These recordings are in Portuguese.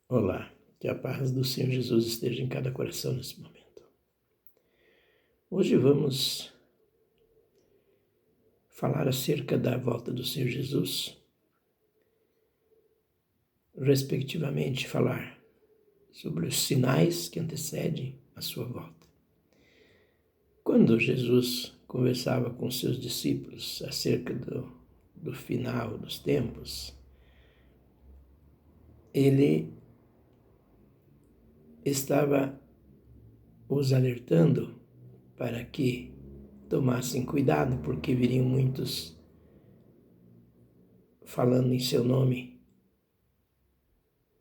Olá, que a paz do Senhor Jesus esteja em cada coração nesse momento. Hoje vamos falar acerca da volta do Senhor Jesus, respectivamente falar sobre os sinais que antecedem a sua volta. Quando Jesus conversava com seus discípulos acerca do final dos tempos, ele estava os alertando para que tomassem cuidado, porque viriam muitos falando em seu nome,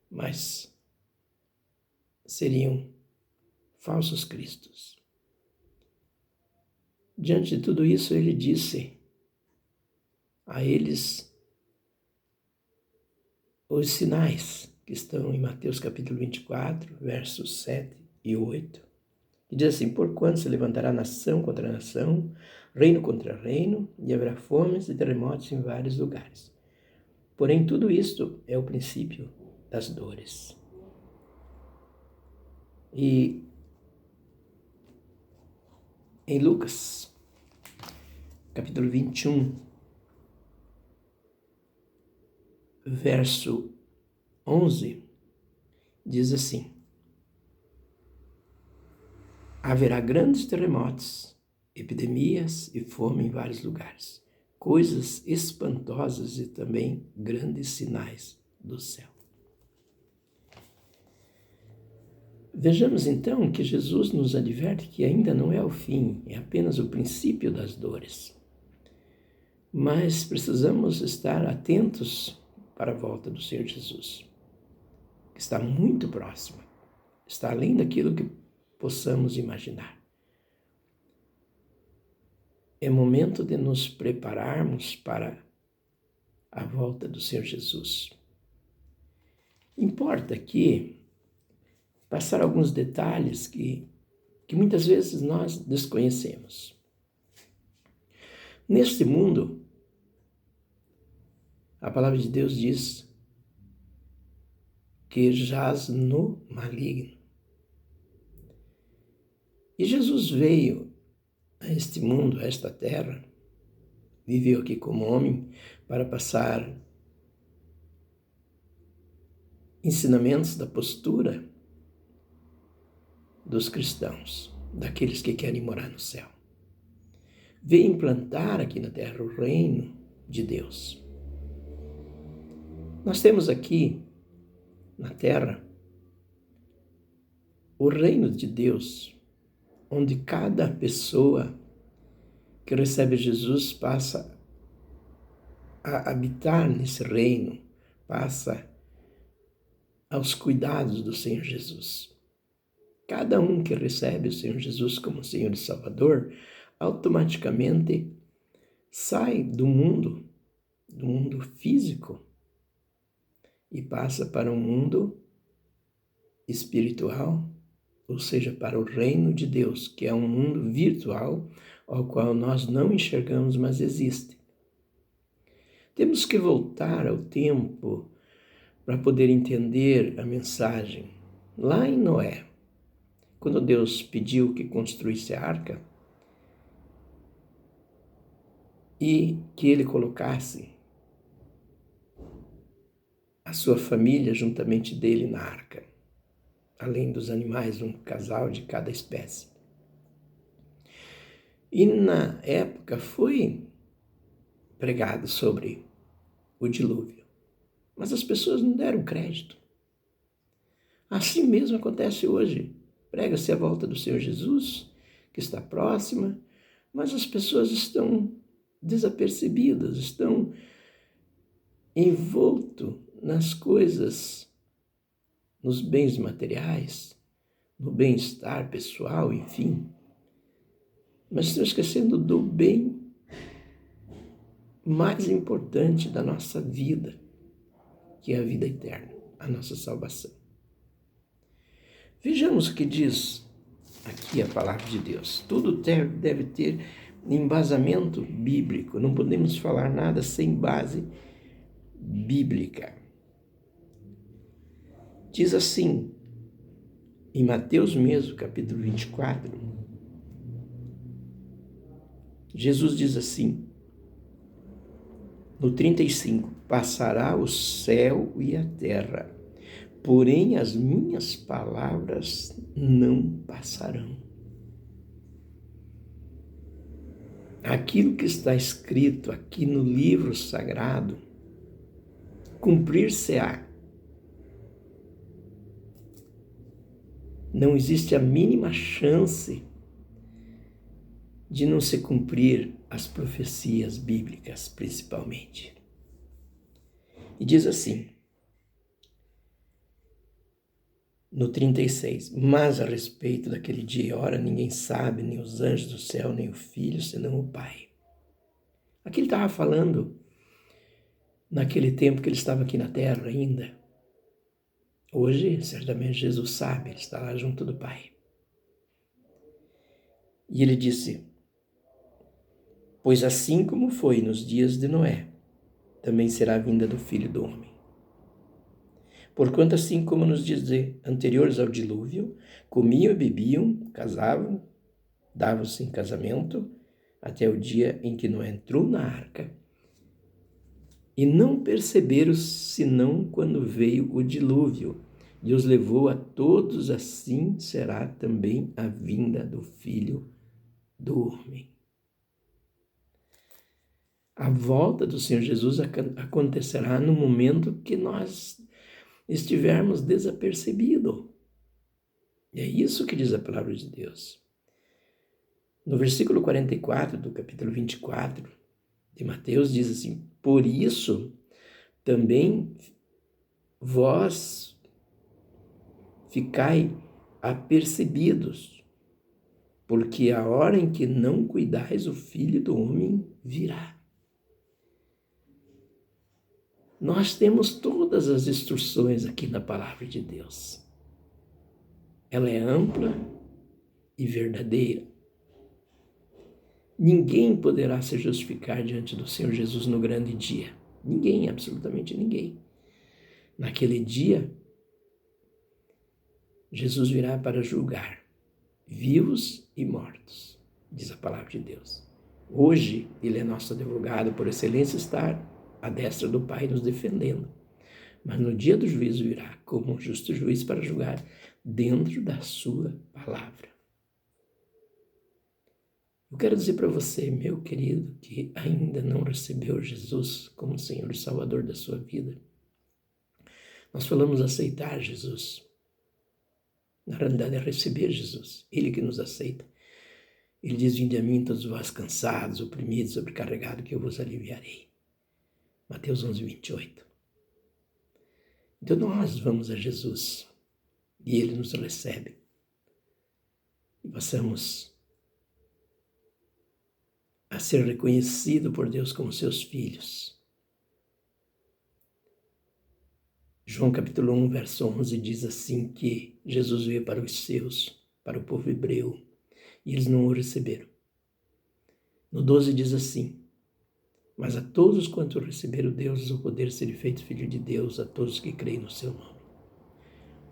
mas seriam falsos cristos. Diante de tudo isso, ele disse a eles os sinais que estão em Mateus capítulo 24, versos 7 e 8, que diz assim: porquanto se levantará nação contra nação, reino contra reino, e haverá fomes e terremotos em vários lugares. Porém, tudo isto é o princípio das dores. E em Lucas, capítulo 21, verso 11, diz assim: haverá grandes terremotos, epidemias e fome em vários lugares, coisas espantosas e também grandes sinais do céu. Vejamos então que Jesus nos adverte que ainda não é o fim, é apenas o princípio das dores. Mas precisamos estar atentos para a volta do Senhor Jesus, que está muito próxima, está além daquilo que possamos imaginar. É momento de nos prepararmos para a volta do Senhor Jesus. Importa aqui passar alguns detalhes que muitas vezes nós desconhecemos. Neste mundo, a palavra de Deus diz que jaz no maligno. E Jesus veio a este mundo, a esta terra, viveu aqui como homem para passar ensinamentos da postura dos cristãos, daqueles que querem morar no céu. Veio implantar aqui na terra o reino de Deus. Nós temos aqui na terra o reino de Deus, onde cada pessoa que recebe Jesus passa a habitar nesse reino, passa aos cuidados do Senhor Jesus. Cada um que recebe o Senhor Jesus como Senhor e Salvador, automaticamente sai do mundo físico e passa para um mundo espiritual, ou seja, para o reino de Deus, que é um mundo virtual, ao qual nós não enxergamos, mas existe. Temos que voltar ao tempo para poder entender a mensagem. Lá em Noé, quando Deus pediu que construísse a arca e que ele colocasse a sua família juntamente dele na arca, além dos animais, um casal de cada espécie. E na época foi pregado sobre o dilúvio, mas as pessoas não deram crédito. Assim mesmo acontece hoje. Prega-se a volta do Senhor Jesus, que está próxima, mas as pessoas estão desapercebidas, estão envoltas nas coisas, nos bens materiais, no bem-estar pessoal, enfim. Mas estão esquecendo do bem mais importante da nossa vida, que é a vida eterna, a nossa salvação. Vejamos o que diz aqui a palavra de Deus. Tudo deve ter embasamento bíblico. Não podemos falar nada sem base bíblica. Diz assim, em Mateus mesmo, capítulo 24, Jesus diz assim, no 35, passará o céu e a terra, porém as minhas palavras não passarão. Aquilo que está escrito aqui no livro sagrado, cumprir-se-á. Não existe a mínima chance de não se cumprir as profecias bíblicas, principalmente. E diz assim, no 36, mas a respeito daquele dia e hora ninguém sabe, nem os anjos do céu, nem o Filho, senão o Pai. Aqui ele estava falando naquele tempo que ele estava aqui na terra ainda. Hoje, certamente, Jesus sabe, ele está lá junto do Pai. E ele disse, pois assim como foi nos dias de Noé, também será a vinda do Filho do Homem. Porquanto assim como nos dias anteriores ao dilúvio, comiam e bebiam, casavam, davam-se em casamento, até o dia em que Noé entrou na arca, e não perceberam senão quando veio o dilúvio, e os levou a todos, assim será também a vinda do Filho do Homem. A volta do Senhor Jesus acontecerá no momento que nós estivermos desapercebidos. E é isso que diz a palavra de Deus. No versículo 44 do capítulo 24 de Mateus diz assim, por isso também vós ficai apercebidos, porque a hora em que não cuidais o Filho do Homem virá. Nós temos todas as instruções aqui na palavra de Deus. Ela é ampla e verdadeira. Ninguém poderá se justificar diante do Senhor Jesus no grande dia. Ninguém, absolutamente ninguém. Naquele dia, Jesus virá para julgar vivos e mortos, diz a palavra de Deus. Hoje, ele é nosso advogado, por excelência estar à destra do Pai nos defendendo. Mas no dia do juízo virá como um justo juiz para julgar dentro da sua palavra. Eu quero dizer para você, meu querido, que ainda não recebeu Jesus como Senhor e Salvador da sua vida. Nós falamos aceitar Jesus. Na realidade é receber Jesus, Ele que nos aceita. Ele diz, vinde a mim todos vós cansados, oprimidos, sobrecarregados, que eu vos aliviarei. Mateus 11, 28. Então nós vamos a Jesus e Ele nos recebe. E passamos a ser reconhecido por Deus como seus filhos. João capítulo 1, verso 11 diz assim que Jesus veio para os seus, para o povo hebreu, e eles não o receberam. No 12 diz assim, mas a todos quanto receberam Deus o poder de ser feito filho de Deus, a todos que creem no seu nome.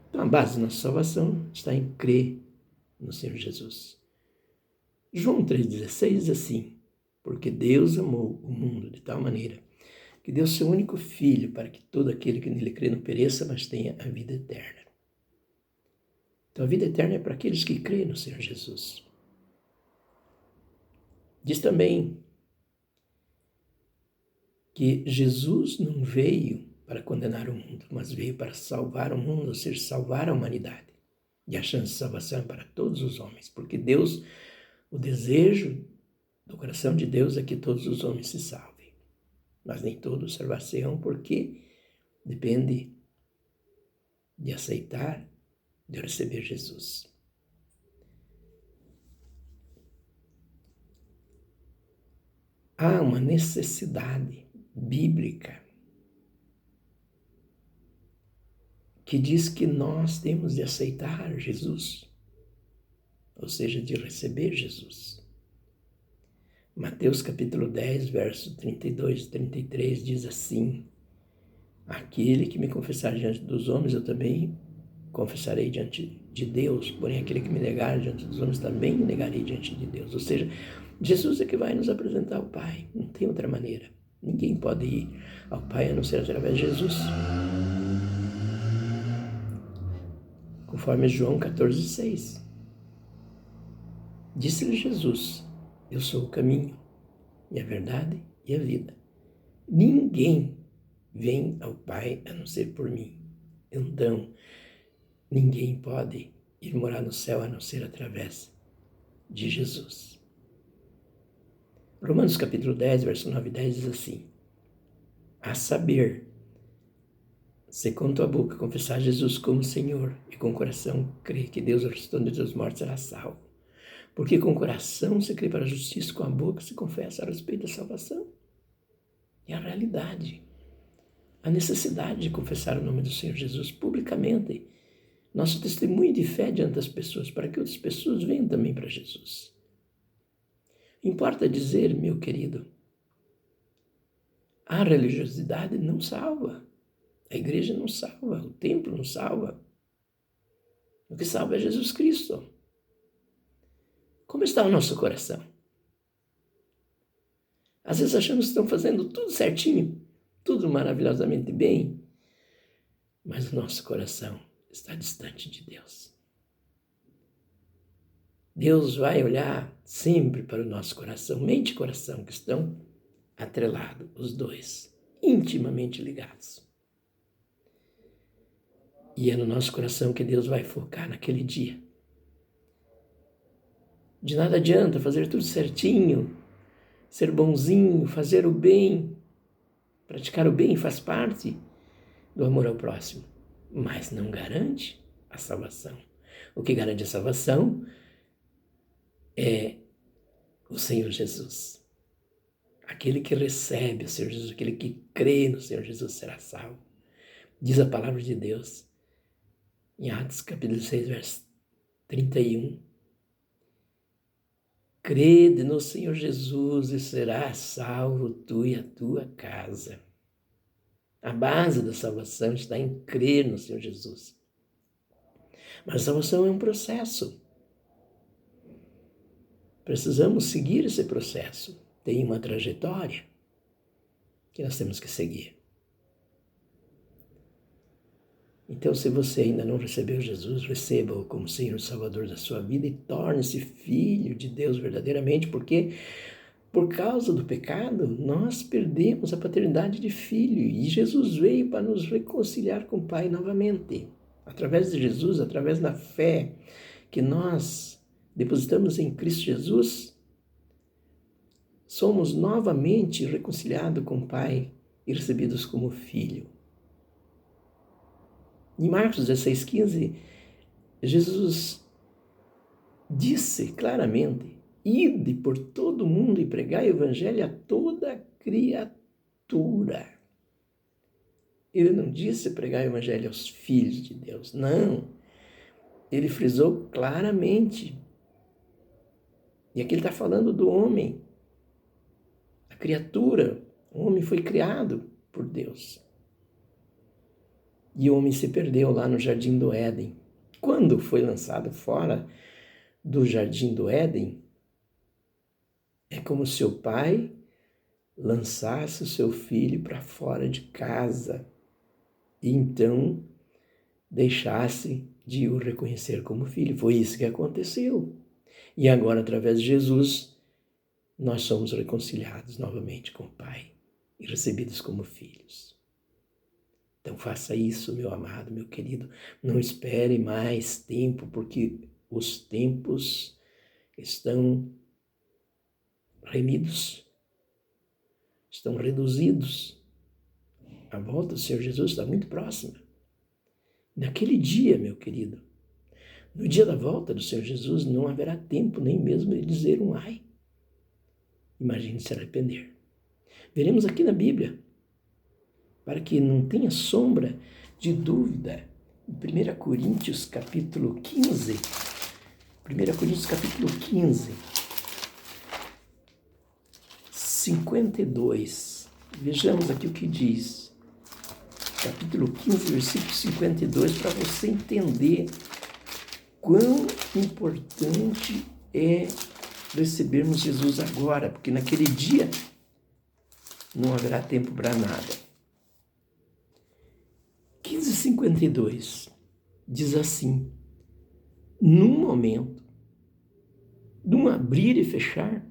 Então a base da nossa salvação está em crer no Senhor Jesus. João 3,16 diz assim, porque Deus amou o mundo de tal maneira que deu seu único Filho para que todo aquele que nele crê não pereça, mas tenha a vida eterna. Então a vida eterna é para aqueles que creem no Senhor Jesus. Diz também que Jesus não veio para condenar o mundo, mas veio para salvar o mundo, ou seja, salvar a humanidade. E a chance de salvação é para todos os homens, porque Deus, o desejo do coração de Deus é que todos os homens se salvem. Mas nem todos salvar-se-ão, porque depende de aceitar, de receber Jesus. Há uma necessidade bíblica que diz que nós temos de aceitar Jesus, ou seja, de receber Jesus. Mateus capítulo 10, verso 32 e 33 diz assim, aquele que me confessar diante dos homens, eu também confessarei diante de Deus, porém aquele que me negar diante dos homens também me negarei diante de Deus. Ou seja, Jesus é que vai nos apresentar ao Pai, não tem outra maneira. Ninguém pode ir ao Pai a não ser através de Jesus. Conforme João 14,6. Disse-lhe Jesus: eu sou o caminho, e a verdade e a vida. Ninguém vem ao Pai a não ser por mim. Então, ninguém pode ir morar no céu a não ser através de Jesus. Romanos capítulo 10, verso 9 e 10 diz assim: a saber, se com tua boca confessar Jesus como Senhor e com o coração crer que Deus o ressuscitou dentre os mortos, será salvo. Porque com o coração se crê para a justiça, com a boca se confessa a respeito da salvação. É a realidade. A necessidade de confessar o nome do Senhor Jesus publicamente. Nosso testemunho de fé diante das pessoas, para que outras pessoas venham também para Jesus. Importa dizer, meu querido, a religiosidade não salva. A igreja não salva, o templo não salva. O que salva é Jesus Cristo. Como está o nosso coração? Às vezes achamos que estão fazendo tudo certinho, tudo maravilhosamente bem, mas o nosso coração está distante de Deus. Deus vai olhar sempre para o nosso coração, mente e coração, que estão atrelados, os dois, intimamente ligados. E é no nosso coração que Deus vai focar naquele dia. De nada adianta fazer tudo certinho, ser bonzinho, fazer o bem. Praticar o bem faz parte do amor ao próximo, mas não garante a salvação. O que garante a salvação é o Senhor Jesus. Aquele que recebe o Senhor Jesus, aquele que crê no Senhor Jesus será salvo. Diz a palavra de Deus em Atos capítulo 6, verso 31. Crede no Senhor Jesus e serás salvo tu e a tua casa. A base da salvação está em crer no Senhor Jesus. Mas a salvação é um processo. Precisamos seguir esse processo. Tem uma trajetória que nós temos que seguir. Então, se você ainda não recebeu Jesus, receba-o como Senhor e Salvador da sua vida e torne-se filho de Deus verdadeiramente, porque por causa do pecado, nós perdemos a paternidade de filho e Jesus veio para nos reconciliar com o Pai novamente. Através de Jesus, através da fé que nós depositamos em Cristo Jesus, somos novamente reconciliados com o Pai e recebidos como filho. Em Marcos 16,15, Jesus disse claramente: ide por todo mundo e pregai o evangelho a toda criatura. Ele não disse pregai o evangelho aos filhos de Deus, não. Ele frisou claramente. E aqui ele está falando do homem, a criatura. O homem foi criado por Deus. E o homem se perdeu lá no Jardim do Éden. Quando foi lançado fora do Jardim do Éden, é como se o pai lançasse o seu filho para fora de casa e então deixasse de o reconhecer como filho. Foi isso que aconteceu. E agora, através de Jesus, nós somos reconciliados novamente com o Pai e recebidos como filhos. Então faça isso, meu amado, meu querido. Não espere mais tempo, porque os tempos estão remidos, estão reduzidos. A volta do Senhor Jesus está muito próxima. Naquele dia, meu querido, no dia da volta do Senhor Jesus, não haverá tempo nem mesmo de dizer um ai. Imagine se arrepender. Veremos aqui na Bíblia, para que não tenha sombra de dúvida, em 1 Coríntios capítulo 15, 1 Coríntios capítulo 15, 52. Vejamos aqui o que diz. capítulo 15, versículo 52, para você entender quão importante é recebermos Jesus agora, porque naquele dia não haverá tempo para nada. 15:52 diz assim: num momento, num abrir e fechar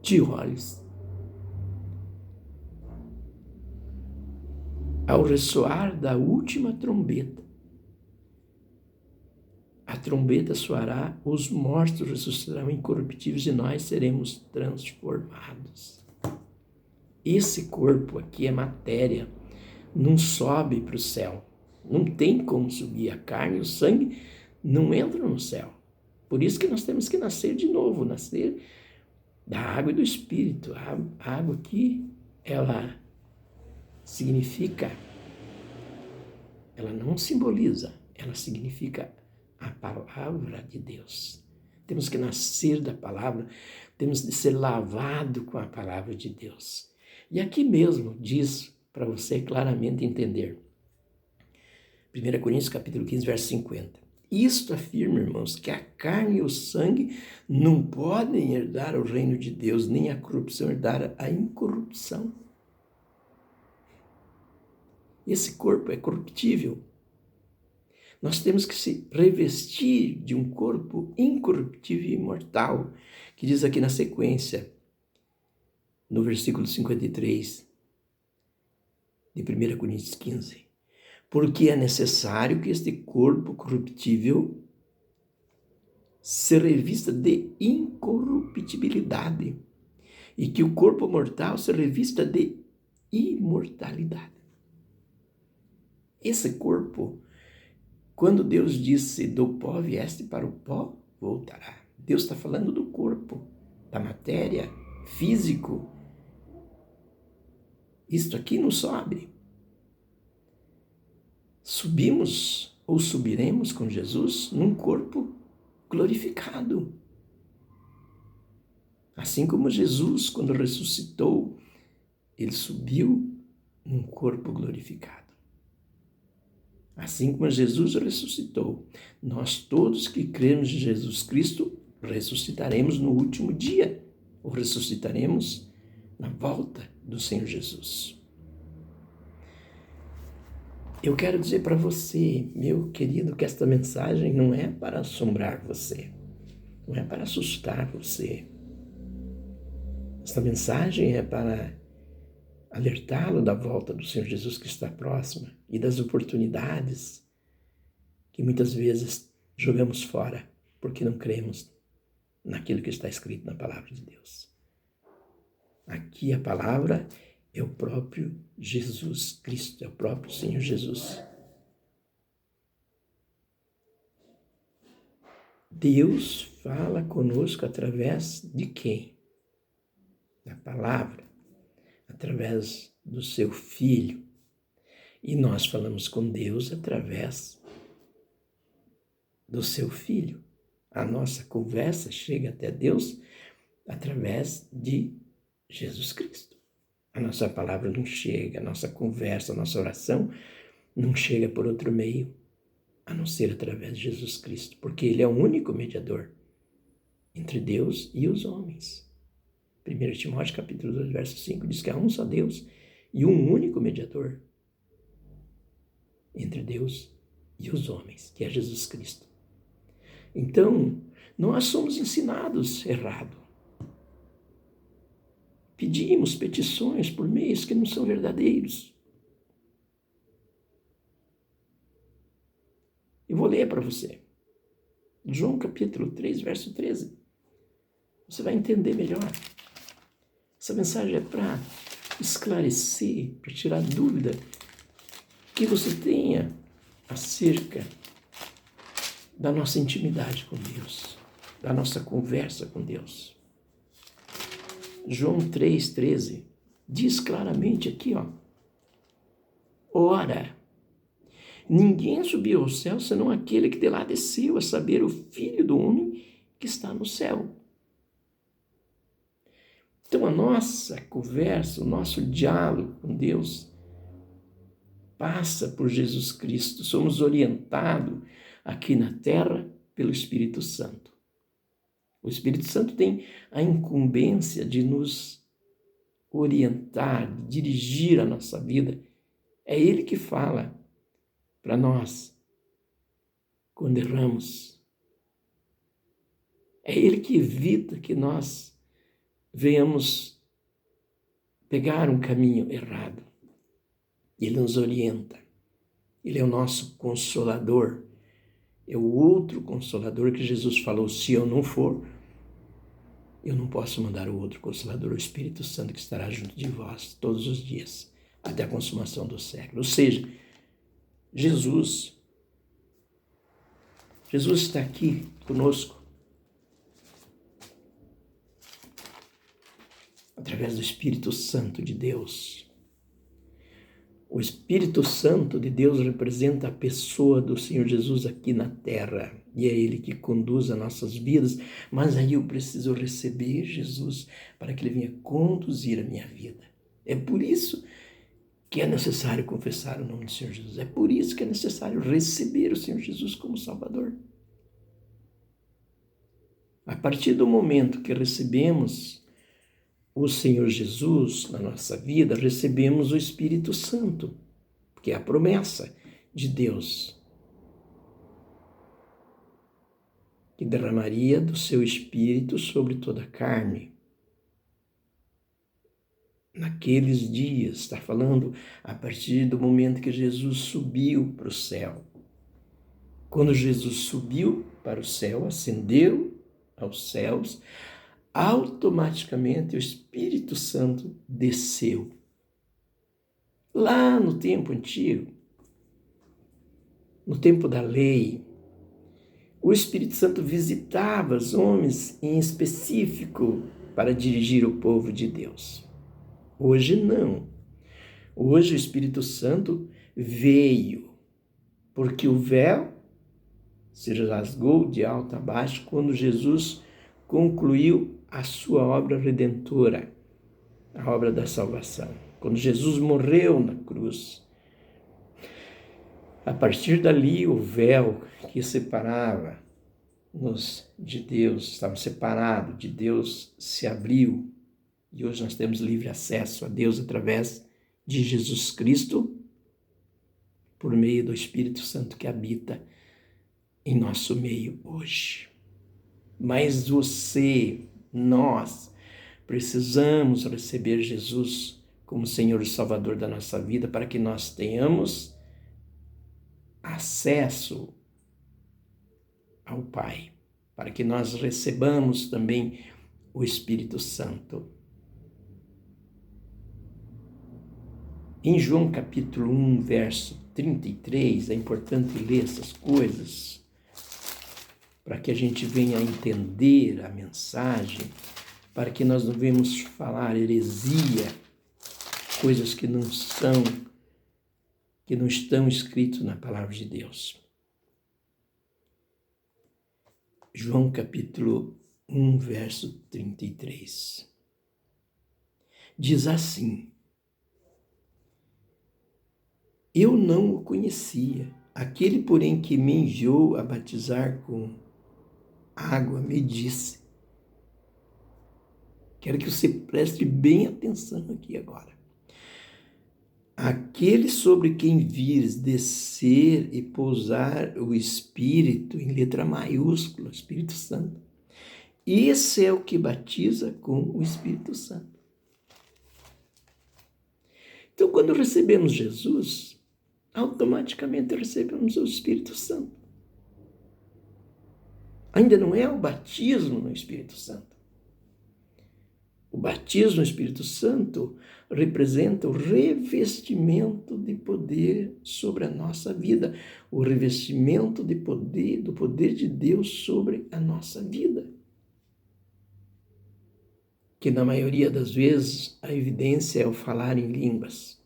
de olhos, ao ressoar da última trombeta, a trombeta soará, os mortos ressuscitarão incorruptíveis e nós seremos transformados. Esse corpo aqui é matéria, não sobe para o céu. Não tem como subir. A carne e o sangue não entram no céu. Por isso que nós temos que nascer de novo, nascer da água e do Espírito. A água aqui, ela significa, ela não simboliza, ela significa a palavra de Deus. Temos que nascer da palavra, temos de ser lavado com a palavra de Deus. E aqui mesmo diz, para você claramente entender, 1 Coríntios capítulo 15, verso 50. Isto afirma, irmãos, que a carne e o sangue não podem herdar o reino de Deus, nem a corrupção herdar a incorrupção. Esse corpo é corruptível. Nós temos que se revestir de um corpo incorruptível e imortal, que diz aqui na sequência, no versículo 53 de 1 Coríntios 15. Porque é necessário que este corpo corruptível se revista de incorruptibilidade e que o corpo mortal se revista de imortalidade. Esse corpo, quando Deus disse, do pó vieste, para o pó voltará. Deus está falando do corpo, da matéria, físico. Isto aqui não sobe. Subimos ou subiremos com Jesus num corpo glorificado. Assim como Jesus, quando ressuscitou, ele subiu num corpo glorificado. Assim como Jesus ressuscitou, nós todos que cremos em Jesus Cristo ressuscitaremos no último dia, ou ressuscitaremos na volta do Senhor Jesus. Eu quero dizer para você, meu querido, que esta mensagem não é para assombrar você, não é para assustar você. Esta mensagem é para alertá-lo da volta do Senhor Jesus que está próxima e das oportunidades que muitas vezes jogamos fora porque não cremos naquilo que está escrito na palavra de Deus. Aqui a palavra é o próprio Jesus Cristo, é o próprio Senhor Jesus. Deus fala conosco através de quem? Da palavra, através do seu Filho. E nós falamos com Deus através do seu Filho. A nossa conversa chega até Deus através de Jesus Cristo. A nossa palavra não chega, a nossa conversa, a nossa oração não chega por outro meio, a não ser através de Jesus Cristo, porque Ele é o único mediador entre Deus e os homens. 1 Timóteo capítulo 2, verso 5 diz que há um só Deus e um único mediador entre Deus e os homens, que é Jesus Cristo. Então, nós somos ensinados errado. Pedimos petições por meios que não são verdadeiros. Eu vou ler para você. João capítulo 3, verso 13. Você vai entender melhor. Essa mensagem é para esclarecer, para tirar dúvida que você tenha acerca da nossa intimidade com Deus, da nossa conversa com Deus. João 3,13 diz claramente aqui, ora, ninguém subiu ao céu senão aquele que de lá desceu, a saber, o Filho do homem que está no céu. Então a nossa conversa, o nosso diálogo com Deus passa por Jesus Cristo. Somos orientados aqui na terra pelo Espírito Santo. O Espírito Santo tem a incumbência de nos orientar, de dirigir a nossa vida. É Ele que fala para nós quando erramos. É Ele que evita que nós venhamos pegar um caminho errado. Ele nos orienta. Ele é o nosso consolador. É o outro consolador que Jesus falou: se eu não for, eu não posso mandar o outro consolador, o Espírito Santo, que estará junto de vós todos os dias, até a consumação do século. Ou seja, Jesus está aqui conosco, através do Espírito Santo de Deus. O Espírito Santo de Deus representa a pessoa do Senhor Jesus aqui na terra. E é Ele que conduz as nossas vidas. Mas aí eu preciso receber Jesus para que Ele venha conduzir a minha vida. É por isso que é necessário confessar o nome do Senhor Jesus. É por isso que é necessário receber o Senhor Jesus como Salvador. A partir do momento que recebemos o Senhor Jesus na nossa vida, recebemos o Espírito Santo, que é a promessa de Deus, que derramaria do seu Espírito sobre toda a carne. Naqueles dias, está falando a partir do momento que Jesus subiu para o céu. Quando Jesus subiu para o céu, ascendeu aos céus, automaticamente o Espírito Santo desceu. Lá no tempo antigo, no tempo da lei, o Espírito Santo visitava os homens em específico para dirigir o povo de Deus. Hoje não. Hoje o Espírito Santo veio, porque o véu se rasgou de alto a baixo quando Jesus concluiu a sua obra redentora, a obra da salvação. Quando Jesus morreu na cruz, a partir dali o véu que separava-nos de Deus, estava separado de Deus, se abriu. E hoje nós temos livre acesso a Deus através de Jesus Cristo, por meio do Espírito Santo que habita em nosso meio hoje. Mas nós precisamos receber Jesus como Senhor e Salvador da nossa vida para que nós tenhamos acesso ao Pai, para que nós recebamos também o Espírito Santo. Em João capítulo 1, verso 33, é importante ler essas coisas para que a gente venha a entender a mensagem, para que nós não venhamos falar heresia, coisas que não estão escritas na palavra de Deus. João capítulo 1, verso 33. Diz assim: eu não o conhecia, aquele, porém, que me enviou a batizar com água me disse. Quero que você preste bem atenção aqui agora. Aquele sobre quem vires descer e pousar o Espírito, em letra maiúscula, Espírito Santo, esse é o que batiza com o Espírito Santo. Então, quando recebemos Jesus, automaticamente recebemos o Espírito Santo. Ainda não é o batismo no Espírito Santo. O batismo no Espírito Santo representa o revestimento de poder sobre a nossa vida, o revestimento de poder, do poder de Deus sobre a nossa vida. Que na maioria das vezes a evidência é o falar em línguas,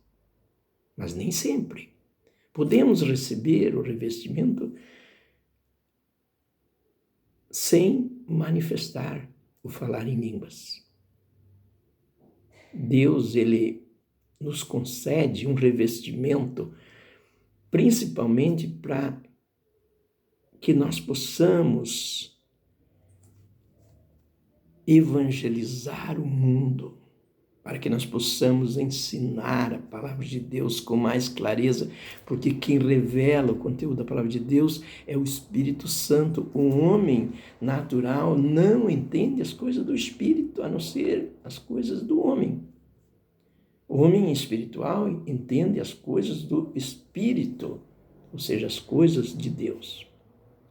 mas nem sempre. Podemos receber o revestimento sem manifestar o falar em línguas. Deus, Ele nos concede um revestimento principalmente para que nós possamos evangelizar o mundo, para que nós possamos ensinar a palavra de Deus com mais clareza, porque quem revela o conteúdo da palavra de Deus é o Espírito Santo. O homem natural não entende as coisas do Espírito, a não ser as coisas do homem. O homem espiritual entende as coisas do Espírito, ou seja, as coisas de Deus.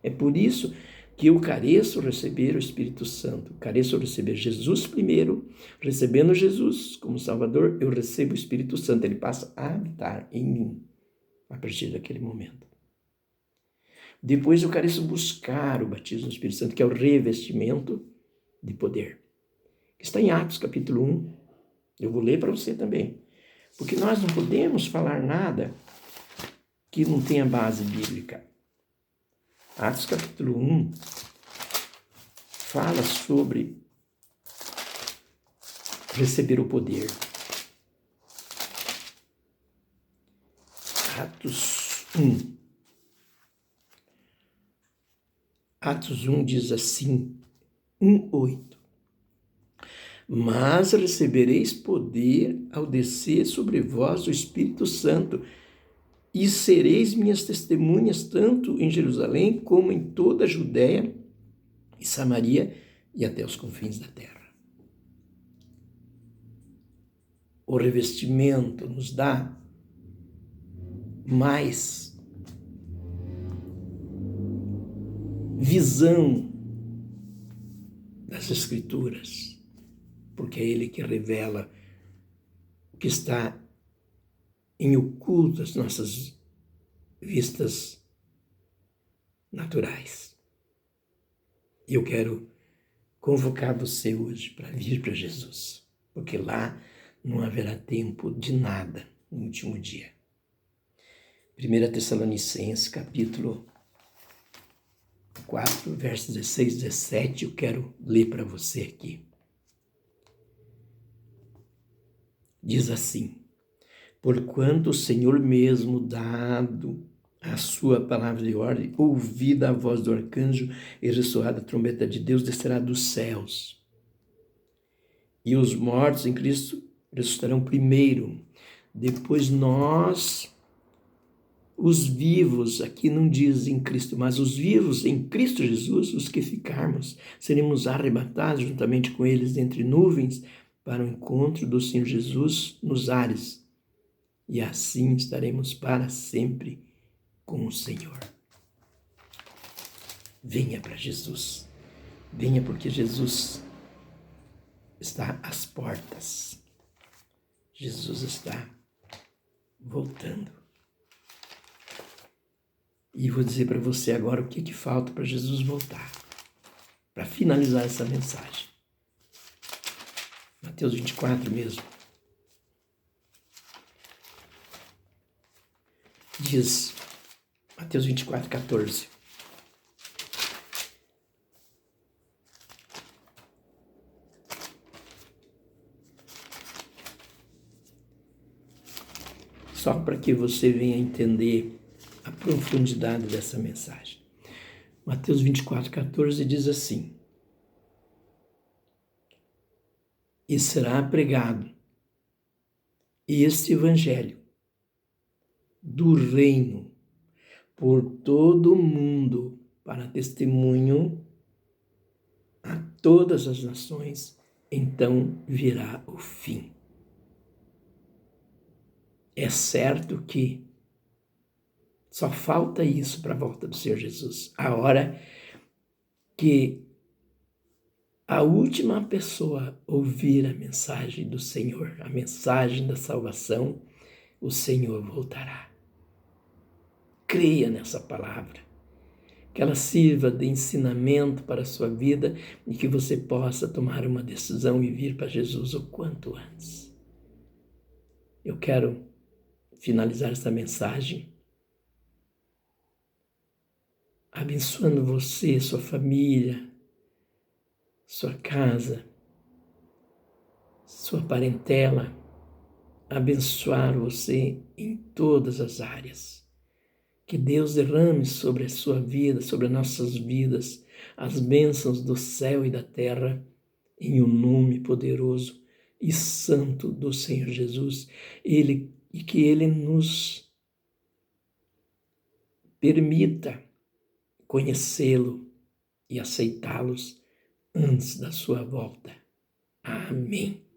É por isso que eu careço receber o Espírito Santo, careço receber Jesus primeiro. Recebendo Jesus como Salvador, eu recebo o Espírito Santo, ele passa a habitar em mim a partir daquele momento. Depois eu careço buscar o batismo do Espírito Santo, que é o revestimento de poder. Está em Atos capítulo 1, eu vou ler para você também, porque nós não podemos falar nada que não tenha base bíblica. Atos capítulo 1 fala sobre receber o poder. Atos 1. Atos 1 diz assim, 1:8. Mas recebereis poder ao descer sobre vós o Espírito Santo, e sereis minhas testemunhas tanto em Jerusalém como em toda a Judéia e Samaria e até os confins da terra. O revestimento nos dá mais visão das Escrituras, porque é Ele que revela o que está em oculto das nossas vistas naturais. E eu quero convocar você hoje para vir para Jesus, porque lá não haverá tempo de nada no último dia. 1 Tessalonicenses, capítulo 4, versos 16 e 17, eu quero ler para você aqui. Diz assim: porquanto o Senhor mesmo, dado a sua palavra de ordem, ouvida a voz do arcanjo e ressoada a trombeta de Deus, descerá dos céus. E os mortos em Cristo ressuscitarão primeiro. Depois nós, os vivos, aqui não diz em Cristo, mas os vivos em Cristo Jesus, os que ficarmos, seremos arrebatados juntamente com eles entre nuvens para o encontro do Senhor Jesus nos ares. E assim estaremos para sempre com o Senhor. Venha para Jesus. Venha, porque Jesus está às portas. Jesus está voltando. E vou dizer para você agora o que falta para Jesus voltar, para finalizar essa mensagem. Mateus 24 mesmo. Diz, Mateus 24, 14. Só para que você venha entender a profundidade dessa mensagem. Mateus 24, 14 diz assim: e será pregado este evangelho do reino por todo o mundo para testemunho a todas as nações, então virá o fim. É certo que só falta isso para a volta do Senhor Jesus. A hora que a última pessoa ouvir a mensagem do Senhor, a mensagem da salvação, o Senhor voltará. Creia nessa palavra, que ela sirva de ensinamento para a sua vida e que você possa tomar uma decisão e vir para Jesus o quanto antes. Eu quero finalizar essa mensagem abençoando você, sua família, sua casa, sua parentela, abençoar você em todas as áreas. Que Deus derrame sobre a sua vida, sobre as nossas vidas, as bênçãos do céu e da terra, em o nome poderoso e santo do Senhor Jesus. E que Ele nos permita conhecê-lo e aceitá-los antes da sua volta. Amém.